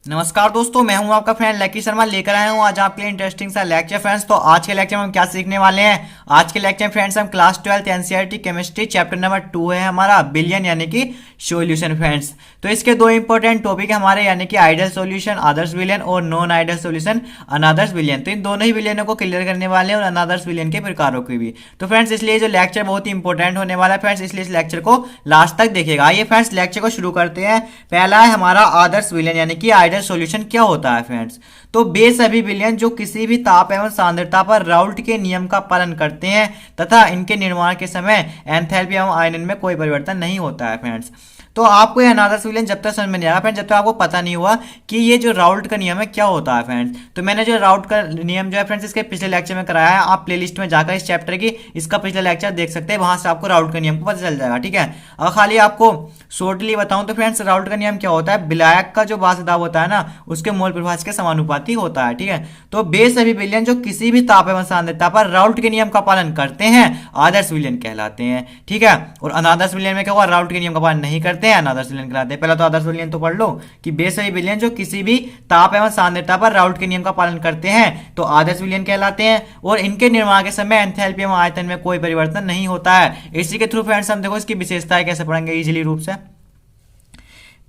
नमस्कार दोस्तों, मैं हूं आपका फ्रेंड लकी शर्मा। लेकर आया हूं आज आपके लिए इंटरेस्टिंग सा लेक्चर फ्रेंड्स। तो आज के लेक्चर में हम क्या सीखने वाले हैं? आज के लेक्चर में फ्रेंड्स हम class 12 NCERT chemistry chapter number 2 है हमारा बिलियन यानी कि सॉल्यूशन फ्रेंड्स। तो इसके दो इंपॉर्टेंट टॉपिक है हमारे, यानी कि आइडियल सॉल्यूशन आदर्श विलियन और नॉन आइडियल सॉल्यूशन अनादर्श विलियन। तो इन दोनों ही विलियनों को क्लियर करने वाले हैं और अनादर्श विलियन के प्रकारों की भी। तो फ्रेंड्स इसलिए जो लेक्चर बहुत ही इंपॉर्टेंट होने वाला है फ्रेंड्स, इसलिए इस लेक्चर को लास्ट तक देखिएगा। आइए फ्रेंड्स लेक्चर को शुरू करते हैं। पहला है हमारा आदर्श विलियन यानी कि आइडियल सॉल्यूशन क्या होता है फ्रेंड्स। तो बेसभी विलयन जो किसी भी ताप एवं सांद्रता पर राउल्ट के नियम का पालन करते हैं तथा इनके निर्माण के समय एंथैल्पी एवं आयनन में कोई परिवर्तन नहीं होता है फ्रेंड्स। तो आपको यह अनादर्श विलयन जब तक समझ में नहीं आएगा फ्रेंड्स, जब तक आपको पता नहीं हुआ कि ये जो राउल्ट का नियम है क्या होता है फ्रेंड्स। तो मैंने जो राउल्ट का नियम जो है फ्रेंड्स इसके पिछले लेक्चर में कराया है। आप प्लेलिस्ट में जाकर इस चैप्टर की इसका पिछला लेक्चर देख सकते हैं, वहां से आपको राउल्ट का नियम को पता चल जाएगा। ठीक है, और खाली आपको शॉर्टली बताऊं तो फ्रेंड्स राउल्ट का नियम क्या होता है, विलायक का जो बाष्प दाब होता है ना उसके मोल प्रभाव के समानुपाती होता है। ठीक है, तो बेसभी विलयन जो किसी भी ताप एवं सांद्रता पर राउल्ट के नियम का पालन करते हैं आदर्श विलयन कहलाते हैं। ठीक है, और अनादर्श विलयन में क्या हुआ, राउल्ट के नियम का पालन नहीं करते हैं, अनादर्श विलयन कहलाते हैं। पहला तो आदर्श विलयन तो पढ़ लो कि बेसभी विलयन जो किसी भी ताप एवं सांद्रता पर राउल्ट के नियम का पालन करते हैं तो आदर्श विलयन कहलाते हैं और इनके निर्माण के समय एंथैल्पी एवं आयतन में कोई परिवर्तन नहीं होता है। इसी के थ्रू फ्रेंड्स हम देखो इसकी विशेषताएं कैसे पढ़ेंगे इजीली रूप से।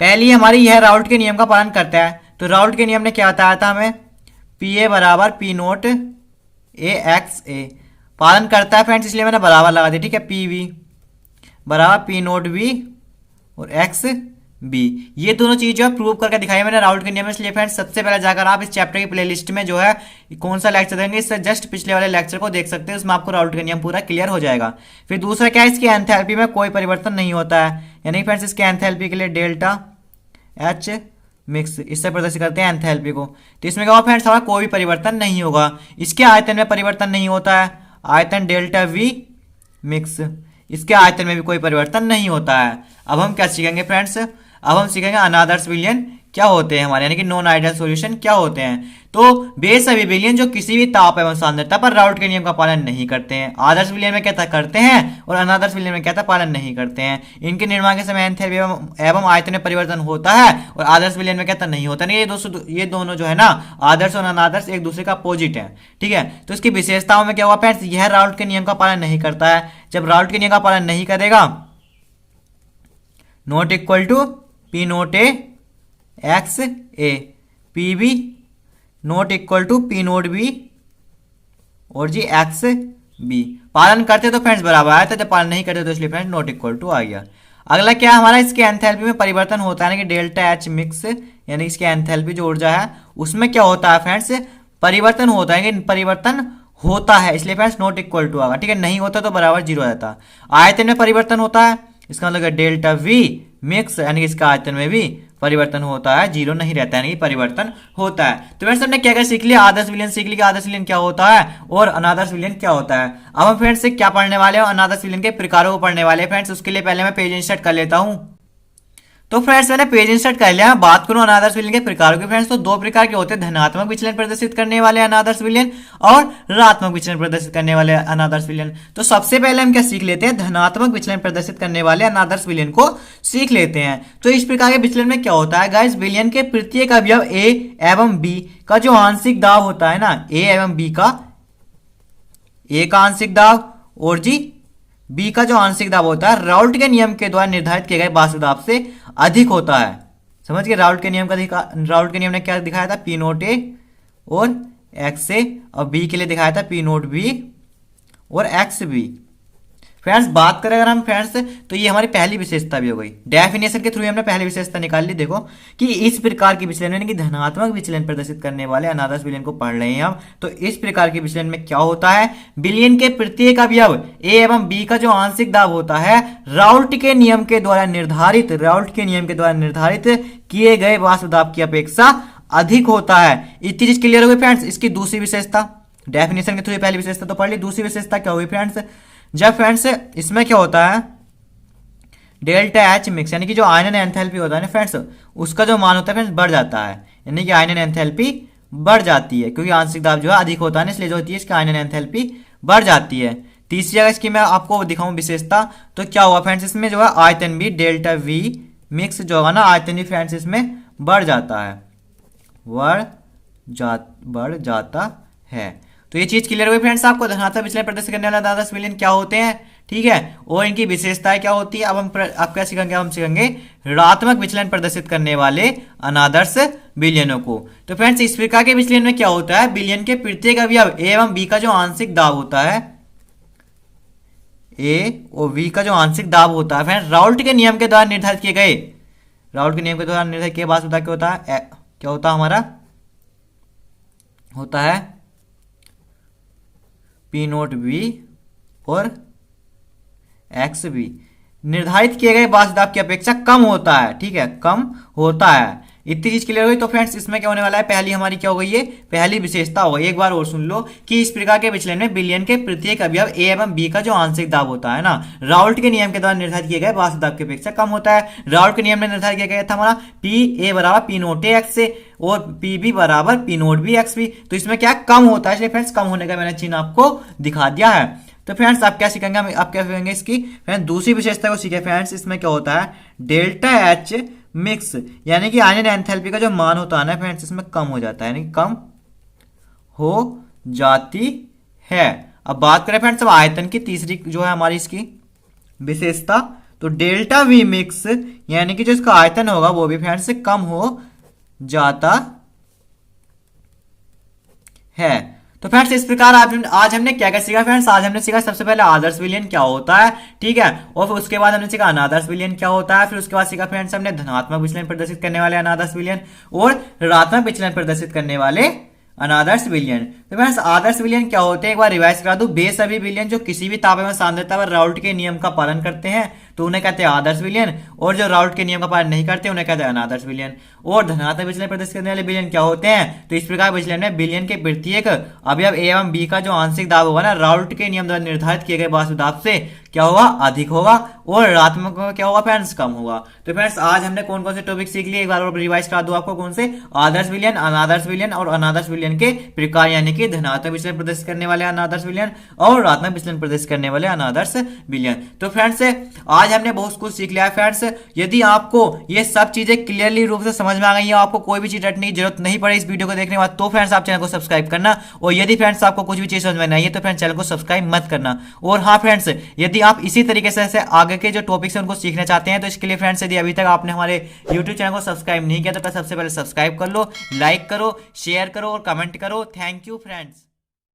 पहली हमारी यह राउल्ट के नियम का पालन करता है। तो राउल्ट के नियम ने क्या बताया था हमें, पी ए बराबर पी नोट ए एक्स ए पालन करता है फ्रेंड्स, इसलिए मैंने बराबर लगा दिया। ठीक है, पी वी बराबर पी नोट वी और एक्स बी, ये दोनों चीज जो है प्रूव करके दिखाई मैंने राउल्ट के नियम। इसलिए फ्रेंड्स सबसे पहले जाकर आप इस चैप्टर की प्लेलिस्ट में जो है कौन सा लेक्चर देंगे इससे जस्ट पिछले वाले लेक्चर को देख सकते हैं, उसमें आपको राउल्ट का नियम पूरा क्लियर हो जाएगा। फिर दूसरा क्या है, इसकी एंथैल्पी में कोई परिवर्तन नहीं होता है, यानी फ्रेंड्स इसके एंथैल्पी के लिए डेल्टा एच मिक्स इससे प्रदर्शित करते हैं एंथैल्पी को। तो इसमें क्या होगा फ्रेंड्स, हमारा कोई भी परिवर्तन नहीं होगा। इसके आयतन में परिवर्तन नहीं होता है, आयतन डेल्टा वी मिक्स, इसके आयतन में भी कोई परिवर्तन नहीं होता है। अब हम क्या सीखेंगे फ्रेंड्स, अब हम सीखेंगे अनादर्श विलयन क्या होते हैं हमारे, यानी कि नॉन आइडियल सॉल्यूशन क्या होते हैं। तो बेसभी विलयन जो किसी भी ताप एवं सांद्रता पर राउल्ट के नियम का पालन नहीं करते हैं, आदर्श विलयन में क्या करते हैं और अनादर्श विलयन में क्या पालन नहीं करते हैं। इनके निर्माण के समय एंथैल्पी एवं आयतन में परिवर्तन होता है और आदर्श विलयन में क्या नहीं होता। नहीं, ये दोनों जो है ना आदर्श और अनादर्श एक दूसरे का अपोजिट है। ठीक है, तो इसकी विशेषताओं में क्या हुआ फ्रेंड्स, यह राउल्ट के नियम का पालन नहीं करता है। जब राउल्ट के नियम का पालन नहीं करेगा, not equal to P naught A X A, P B naught equal to P naught B और जी एक्स बी। पालन करते तो फ्रेंड्स बराबर आया था, जब पालन नहीं करते तो इसलिए फ्रेंड्स नोट इक्वल टू आ गया। अगला क्या हमारा, इसके एंथैल्पी में परिवर्तन होता है कि डेल्टा एच मिक्स, यानी इसके एंथैल्पी जो ऊर्जा है उसमें क्या होता है फ्रेंड्स, परिवर्तन होता है कि परिवर्तन होता है, इसलिए फ्रेंड्स नोट इक्वल टू आगा। ठीक है, नहीं होता तो बराबर जीरो आ जाता। आयतन में परिवर्तन होता है, इसका मतलब डेल्टा वी मिक्स, यानी कि इसका आयतन में भी परिवर्तन होता है, जीरो नहीं रहता है, यानी परिवर्तन होता है। तो फ्रेंड्स हमने क्या क्या सीख लिया, आदर्श विलयन सीख लिया, आदर्श विलयन क्या होता है और अनादर्श विलयन क्या होता है। अब हम फ्रेंड्स से क्या पढ़ने वाले हैं, अनादर्श विलयन के प्रकारों को पढ़ने वाले हैं फ्रेंड्स। उसके लिए पहले मैं पेज इंसर्ट कर लेता हूं। तो फ्रेंड्स मैंने पेज इंसर्ट कर लिया। बात करूं अनादर्श विलयन के प्रकारों की फ्रेंड्स, तो दो प्रकार के होते हैं, धनात्मक विचलन प्रदर्शित करने वाले अनादर्श विलयन और ऋणात्मक विचलन प्रदर्शित करने वाले अनादर्श विलयन। तो सबसे पहले हम क्या सीख लेते हैं, धनात्मक विचलन प्रदर्शित करने वाले अनादर्श विलयन को सीख लेते हैं। तो इस प्रकार के विचलन में क्या होता है गाइस, विलयन के प्रत्येक अवयव ए एवं बी का जो आंशिक दाब होता है ना, ए एवं बी का, ए का आंशिक दाब और जी बी का जो आंशिक दाब होता है राउल्ट के नियम के द्वारा निर्धारित किए गए बाष्प दाब से अधिक होता है। समझ गए, राउल्ट के नियम राउल्ट के नियम ने क्या दिखाया था, पी नोट ए और एक्स ए, और बी के लिए दिखाया था पी नोट बी और एक्स बी। फ्रेंड्स बात करें अगर हम फ्रेंड्स, तो ये हमारी पहली विशेषता भी हो गई। डेफिनेशन के थ्रू हमने पहली विशेषता निकाल ली। देखो कि इस प्रकार की विचलन यानी कि धनात्मक विचलन प्रदर्शित करने वाले अनादर्श विलयन को पढ़ रहे हैं हम। तो इस प्रकार के विचलन में क्या होता है, विलयन के प्रत्येक अवयव ए एवं बी का जो आंशिक दाब होता है राउल्ट के नियम के द्वारा निर्धारित किए गए बाष्प दाब की अपेक्षा अधिक होता है। इतनी चीज क्लियर हो गई फ्रेंड्स। इसकी दूसरी विशेषता, डेफिनेशन के थ्रू पहली विशेषता तो पढ़ ली, दूसरी विशेषता क्या हुई फ्रेंड्स, जब फ्रेंड्स इसमें क्या होता है, डेल्टा एच मिक्स यानी कि जो आयनन एंथैल्पी होता है ना फ्रेंड्स, उसका जो मान होता है फ्रेंड्स बढ़ जाता है, यानी कि आयनन एंथैल्पी बढ़ जाती है क्योंकि आंशिक दाब जो है अधिक होता है, इसलिए जो होती है इसकी आयनन एंथैल्पी बढ़ जाती है। तीसरी जगह इसकी मैं आपको दिखाऊं विशेषता, तो क्या हुआ फ्रेंड्स, इसमें जो है आयतन भी डेल्टा वी मिक्स जो होगा ना, आयतन भी फ्रेंड्स इसमें बढ़ जाता है। बढ़ जाता है। तो ये चीज क्लियर हुई फ्रेंड्स आपको। धनात्मक विचलन प्रदर्शित करने वाले अनादर्श विलयन क्या होते हैं, ठीक है, और इनकी विशेषताएं क्या होती है। अब आप क्या सीखेंगे, हम सीखेंगे ऋणात्मक विचलन प्रदर्शित करने वाले अनादर्श विलयनों को। तो फ्रेंड्स इस प्रकार के विचलन में क्या होता है, विलयन के प्रत्येक अवयव ए एवं बी का जो आंशिक दाब होता है, ए और बी का जो आंशिक दाब होता है फ्रेंड्स, राउल्ट के नियम के द्वारा निर्धारित किए गए, राउल्ट के नियम के द्वारा निर्धारित किए बाद क्या होता है, क्या होता है हमारा, होता है पी नोट बी और एक्स बी निर्धारित किए गए वास्तविक दाब की अपेक्षा कम होता है, ठीक है, कम होता है। इतनी चीज क्लियर हुई। तो फ्रेंड्स इसमें क्या होने वाला है, पहली हमारी क्या हो गई है, पहली विशेषता हो गई। एक बार और सुन लो कि इस प्रकार के विचलन में विलयन के प्रत्येक अवयव ए एवं बी का जो आंशिक दाब होता है ना, राउल्ट के नियम के द्वारा निर्धारित किए गए वास्तविक दाब की अपेक्षा कम होता है। राउल्ट के नियम में निर्धारित किया गया था हमारा पी ए बराबर पी नोट ए एक्स से और पी बी बराबर P naught B X B. तो इसमें क्या कम होता है, इसलिए फ्रेंड्स कम होने का मैंने चिन्ह आपको दिखा दिया है। तो फ्रेंड्स आप क्या सीखेंगे, आप क्या सीखेंगे इसकी फ्रेंड्स दूसरी विशेषता को सीखे फ्रेंड्स। इसमें क्या होता है, डेल्टा एच मिक्स यानी कि आयन एंथैल्पी का जो मान होता है ना फ्रेंड्स, इसमें कम हो जाता है, यानी कम हो जाती है। अब बात करें फ्रेंड्स अब आयतन की, तीसरी जो है हमारी इसकी विशेषता, तो डेल्टा वी मिक्स यानी कि जो इसका आयतन होगा वो भी फ्रेंड्स कम हो जाता है। तो फ्रेंड्स इस प्रकार आज हमने क्या क्या सीखा फ्रेंड्स, आज हमने सीखा सबसे पहले आदर्श विलयन क्या होता है, ठीक है, और फिर उसके बाद हमने सीखा अनादर्श विलयन क्या होता है, फिर उसके बाद सीखा फ्रेंड्स हमने धनात्मक विचलन प्रदर्शित करने वाले अनादर्श विलयन और ऋणात्मक विचलन प्रदर्शित करने वाले अनादर्श विलयन। तो फ्रेंड्स आदर्श विलयन क्या होते हैं, एक बार रिवाइज करा दूं, वे सभी विलयन जो किसी भी ताप एवं सांद्रता पर राउल्ट के नियम का पालन करते हैं तो उन्हें कहते हैं आदर्श विलयन, और जो राउल्ट के नियम का पालन नहीं करते उन्हें कहते हैं अनादर्श विलयन। और धनात्मक विचलन प्रदर्शित करने वाले विलयन क्या होते हैं, तो इस प्रकार विचलन में विलयन के प्रत्येक अवयव ए एवं बी का जो आंशिक दाब होगा ना, राउल्ट के नियम द्वारा निर्धारित किए गए वास्तविक दाब से क्या होगा, अधिक होगा, और ऋणात्मक में क्या होगा फ्रेंड्स, कम होगा। तो फ्रेंड्स आज हमने कौन कौन से टॉपिक सीख लिए, एक बार और रिवाइज करा दूं आपको, कौन से, आदर्श विलयन, अनादर्श विलयन और अनादर्श विलयन के प्रकार, यानी कि धनात्मक विचलन प्रदर्शित करने वाले अनादर्श विलयन और ऋणात्मक विचलन प्रदर्शित करने वाले अनादर्श विलयन। तो फ्रेंड्स आज हमने बहुत कुछ सीख लिया है फ्रेंड्स। यदि आपको ये सब चीजें क्लियरली रूप से समझ में आ गई है, आपको कोई भी चीज रटने की जरूरत नहीं पड़े इस वीडियो को देखने के बाद, तो फ्रेंड्स आप चैनल को सब्सक्राइब करना। और यदि फ्रेंड्स आपको कुछ भी चीज समझ में नहीं है तो फ्रेंड्स चैनल को सब्सक्राइब मत करना। और हाँ फ्रेंड्स यदि आप इसी तरीके से आगे के जो टॉपिक्स हैं उनको सीखना चाहते हैं तो इसके लिए फ्रेंड्स यदि अभी तक आपने हमारे YouTube चैनल को सब्सक्राइब नहीं किया तो सबसे पहले सब्सक्राइब कर लो, लाइक करो, शेयर करो और कमेंट करो। Thank you friends.